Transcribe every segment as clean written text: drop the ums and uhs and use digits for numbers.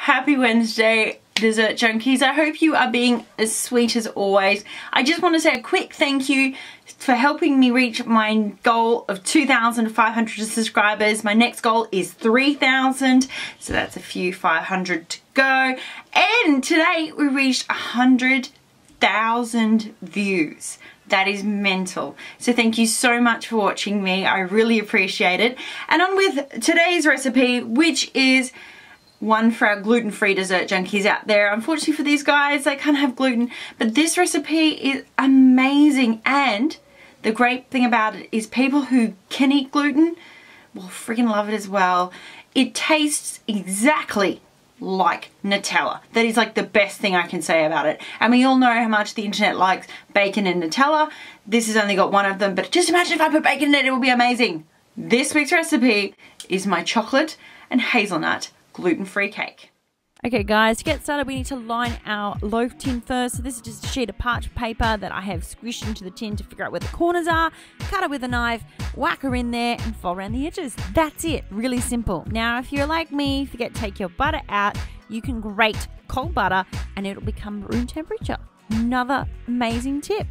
Happy Wednesday, dessert junkies. I hope you are being as sweet as always. I just want to say a quick thank you for helping me reach my goal of 2,500 subscribers. My next goal is 3,000, so that's a few 500 to go. And today we reached 100,000 views. That is mental. So thank you so much for watching me. I really appreciate it. And on with today's recipe, which is one for our gluten-free dessert junkies out there. Unfortunately for these guys, they can't have gluten, but this recipe is amazing. And the great thing about it is people who can eat gluten will freaking love it as well. It tastes exactly like Nutella. That is like the best thing I can say about it. And we all know how much the internet likes bacon and Nutella. This has only got one of them, but just imagine if I put bacon in it, it will be amazing. This week's recipe is my chocolate and hazelnut gluten-free cake. Okay guys, to get started we need to line our loaf tin first. So this is just a sheet of parchment paper that I have squished into the tin to figure out where the corners are. Cut it with a knife, whack her in there and fold around the edges. That's it, really simple. Now if you're like me, forget to take your butter out, you can grate cold butter and it'll become room temperature. Another amazing tip.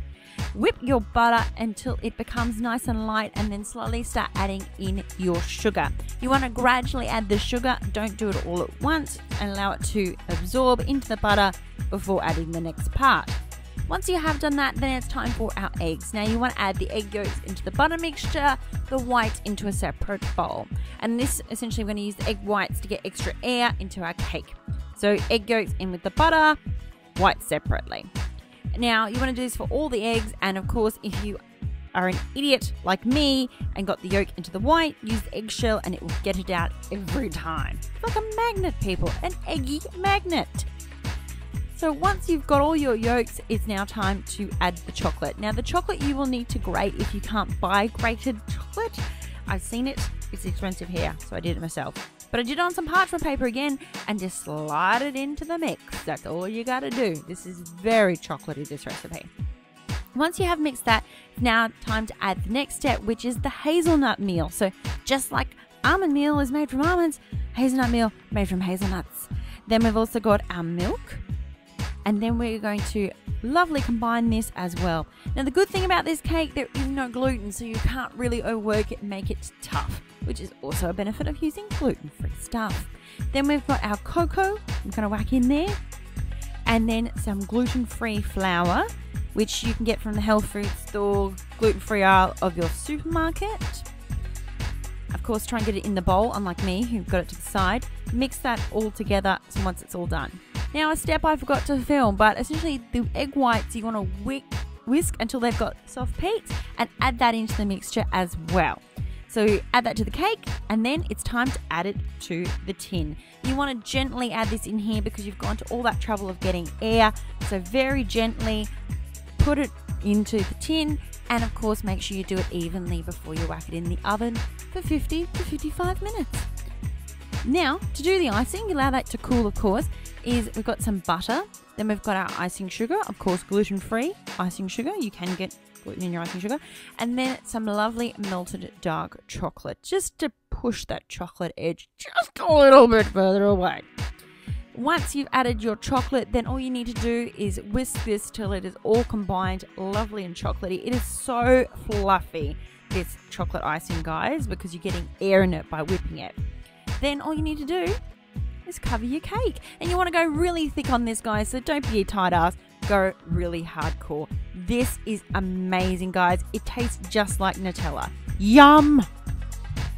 Whip your butter until it becomes nice and light and then slowly start adding in your sugar. You want to gradually add the sugar, don't do it all at once, and allow it to absorb into the butter before adding the next part. Once you have done that, then it's time for our eggs. Now you want to add the egg yolks into the butter mixture, the white into a separate bowl. And this essentially we're going to use the egg whites to get extra air into our cake. So egg yolks in with the butter, white separately. Now you want to do this for all the eggs, and of course if you are an idiot like me and got the yolk into the white, use the eggshell and it will get it out every time. It's like a magnet, people, an eggy magnet. So once you've got all your yolks, it's now time to add the chocolate. Now the chocolate you will need to grate if you can't buy grated chocolate. I've seen it, it's expensive here, so I did it myself. But I did it on some parchment paper again and just slide it into the mix. That's all you gotta do. This is very chocolatey, this recipe. Once you have mixed that, it's now time to add the next step, which is the hazelnut meal. So just like almond meal is made from almonds, hazelnut meal made from hazelnuts. Then we've also got our milk, and then we're going to lovely combine this as well. Now the good thing about this cake, there is no gluten, so you can't really overwork it and make it tough, which is also a benefit of using gluten-free stuff. Then we've got our cocoa, I'm gonna whack in there, and then some gluten-free flour, which you can get from the health food store, gluten-free aisle of your supermarket. Of course, try and get it in the bowl, unlike me, who got it to the side. Mix that all together once it's all done. Now, a step I forgot to film, but essentially the egg whites you want to whisk until they've got soft peaks and add that into the mixture as well. So add that to the cake, and then it's time to add it to the tin. You want to gently add this in here because you've gone to all that trouble of getting air. So very gently put it into the tin, and of course make sure you do it evenly before you whack it in the oven for 50 to 55 minutes. Now, to do the icing, allow that to cool, of course, is we've got some butter, then we've got our icing sugar, of course gluten-free icing sugar, you can get gluten in your icing sugar, and then some lovely melted dark chocolate, just to push that chocolate edge just a little bit further away. Once you've added your chocolate, then all you need to do is whisk this till it is all combined, lovely and chocolatey. It is so fluffy, this chocolate icing, guys, because you're getting air in it by whipping it. Then all you need to do is cover your cake. And you want to go really thick on this, guys, so don't be a tight ass. Go really hardcore. This is amazing, guys. It tastes just like Nutella. Yum!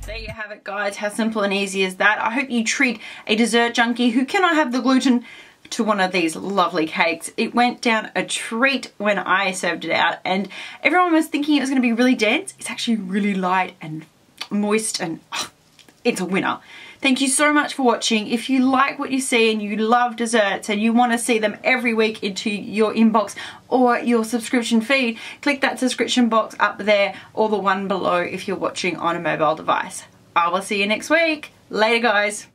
There you have it, guys. How simple and easy is that? I hope you treat a dessert junkie who cannot have the gluten to one of these lovely cakes. It went down a treat when I served it out, and everyone was thinking it was going to be really dense. It's actually really light and moist, and it's a winner. Thank you so much for watching. If you like what you see and you love desserts and you want to see them every week into your inbox or your subscription feed, click that subscription box up there or the one below if you're watching on a mobile device. I will see you next week. Later, guys.